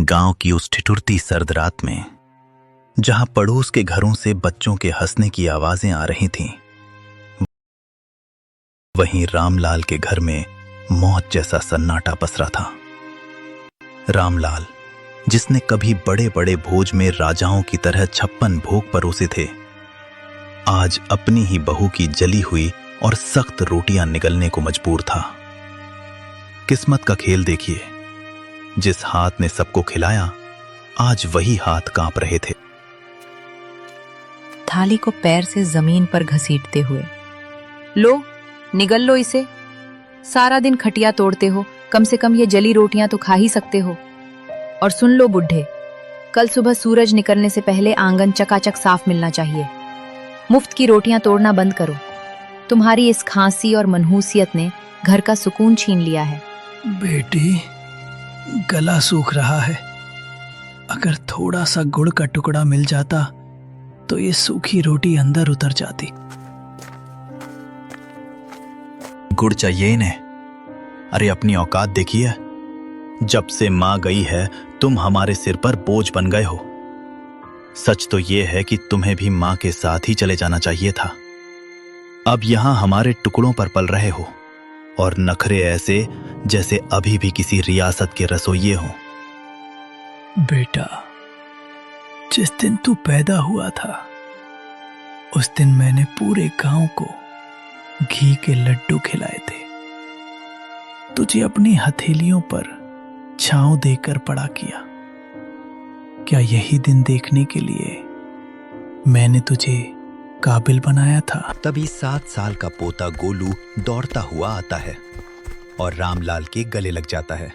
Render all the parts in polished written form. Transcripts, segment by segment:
गांव की उस ठिठुरती सर्द रात में, जहां पड़ोस के घरों से बच्चों के हंसने की आवाजें आ रही थीं, वहीं रामलाल के घर में मौत जैसा सन्नाटा पसरा था। रामलाल, जिसने कभी बड़े बड़े भोज में राजाओं की तरह 56 भोग परोसे थे, आज अपनी ही बहू की जली हुई और सख्त रोटियां निगलने को मजबूर था। किस्मत का खेल देखिए, जिस हाथ ने सबको खिलाया, आज वही हाथ कांप रहे थे। थाली को पैर से जमीन पर घसीटते हुए, लो निगल लो इसे, सारा दिन खटिया तोड़ते हो, कम से कम ये जली रोटियां तो खा ही सकते हो। और सुन लो बुढ़े, कल सुबह सूरज निकलने से पहले आंगन चकाचक साफ मिलना चाहिए। मुफ्त की रोटियां तोड़ना बंद करो। तुम्हारी इस खांसी और मनहूसियत ने घर का सुकून छीन लिया है। बेटी, गला सूख रहा है। अगर थोड़ा सा गुड़ का टुकड़ा मिल जाता तो ये सूखी रोटी अंदर उतर जाती। गुड़ चाहिए इन्हें? अरे अपनी औकात देखिए। जब से मां गई है, तुम हमारे सिर पर बोझ बन गए हो। सच तो यह है कि तुम्हें भी मां के साथ ही चले जाना चाहिए था। अब यहां हमारे टुकड़ों पर पल रहे हो, और नखरे ऐसे जैसे अभी भी किसी रियासत के रसोइये हो। बेटा, जिस दिन तू पैदा हुआ था, उस दिन मैंने पूरे गांव को घी के लड्डू खिलाए थे। तुझे अपनी हथेलियों पर छांव देकर बड़ा किया। क्या यही दिन देखने के लिए मैंने तुझे काबिल बनाया था? तभी 7 साल का पोता गोलू दौड़ता हुआ आता है और रामलाल के गले लग जाता है।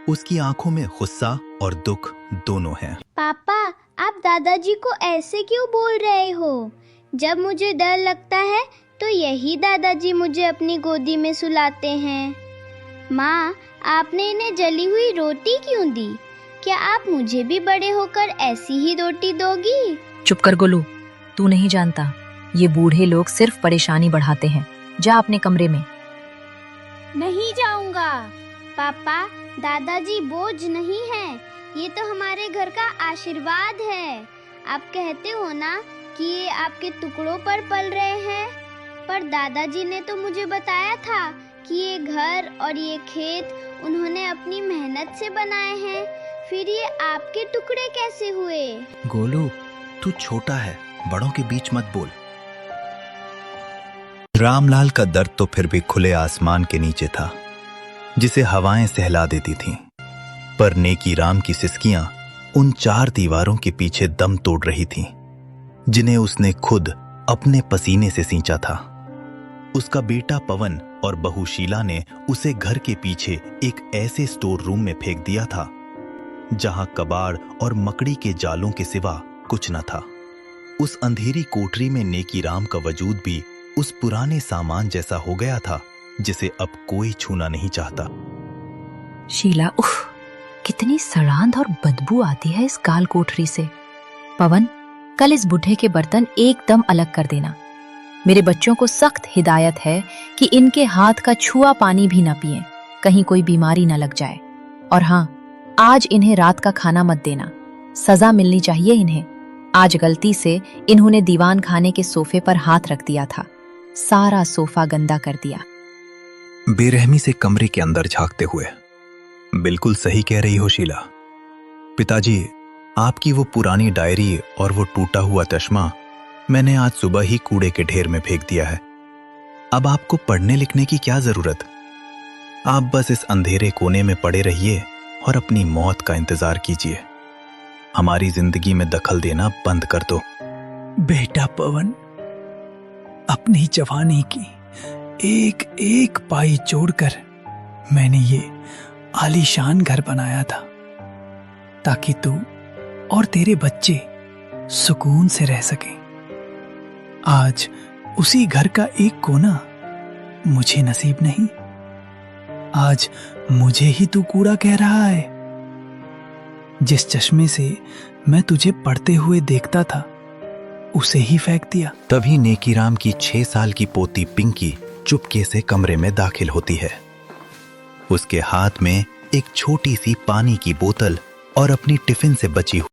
उसकी आंखों में गुस्सा और दुख दोनों हैं। पापा, आप दादाजी को ऐसे क्यों बोल रहे हो? जब मुझे डर लगता है तो यही दादाजी मुझे अपनी गोदी में सुलाते हैं। माँ, आपने इन्हें जली हुई रोटी क्यों दी? क्या आप मुझे भी बड़े होकर ऐसी ही रोटी दोगी? चुप कर गोलू, तू नहीं जानता, ये बूढ़े लोग सिर्फ परेशानी बढ़ाते हैं। जा अपने कमरे में। नहीं जाऊंगा। पापा, दादाजी बोझ नहीं है, ये तो हमारे घर का आशीर्वाद है। आप कहते हो ना कि ये आपके टुकड़ों पर पल रहे हैं, पर दादाजी ने तो मुझे बताया था कि ये घर और ये खेत उन्होंने अपनी मेहनत से बनाए हैं। फिर ये आपके टुकड़े कैसे हुए? गोलू, तू छोटा है, बड़ों के बीच मत बोल। रामलाल का दर्द तो फिर भी खुले आसमान के नीचे था, जिसे हवाएं सहला देती थीं। पर नेकी राम की सिसकियां उन 4 दीवारों के पीछे दम तोड़ रही थीं, जिन्हें उसने खुद अपने पसीने से सींचा था। उसका बेटा पवन और बहू शीला ने उसे घर के पीछे एक ऐसे स्टोर रूम में फेंक दिया था, जहां कबाड़ और मकड़ी के जालों के सिवा कुछ न था। उस अंधेरी कोठरी में नेकी राम का वजूद भी उस पुराने सामान जैसा हो गया था, जिसे अब कोई छूना नहीं चाहता। शीला, उफ, कितनी सड़ांध और बदबू आती है इस काल कोठरी से। पवन, कल इस बुढ़े के बर्तन एकदम अलग कर देना। मेरे बच्चों को सख्त हिदायत है कि इनके हाथ का छुआ पानी भी न पिएं, कहीं कोई बीमारी न लग जाए। और हाँ, आज इन्हें रात का खाना मत देना, सजा मिलनी चाहिए इन्हें। आज गलती से इन्होंने दीवान खाने के सोफे पर हाथ रख दिया था, सारा सोफा गंदा कर दिया। बेरहमी से कमरे के अंदर झांकते हुए, बिल्कुल सही कह रही हो शीला। पिताजी, आपकी वो पुरानी डायरी और वो टूटा हुआ चश्मा मैंने आज सुबह ही कूड़े के ढेर में फेंक दिया है। अब आपको पढ़ने लिखने की क्या जरूरत? आप बस इस अंधेरे कोने में पड़े रहिए और अपनी मौत का इंतजार कीजिए। हमारी जिंदगी में दखल देना बंद कर दो। बेटा पवन, अपनी जवानी की एक एक पाई जोड़कर मैंने ये आलीशान घर बनाया था, ताकि तू और तेरे बच्चे सुकून से रह सकें। आज उसी घर का एक कोना मुझे नसीब नहीं। आज मुझे ही तू कूड़ा कह रहा है। जिस चश्मे से मैं तुझे पढ़ते हुए देखता था, उसे ही फेंक दिया। तभी नेकीराम की 6 साल की पोती पिंकी चुपके से कमरे में दाखिल होती है। उसके हाथ में एक छोटी सी पानी की बोतल और अपनी टिफिन से बची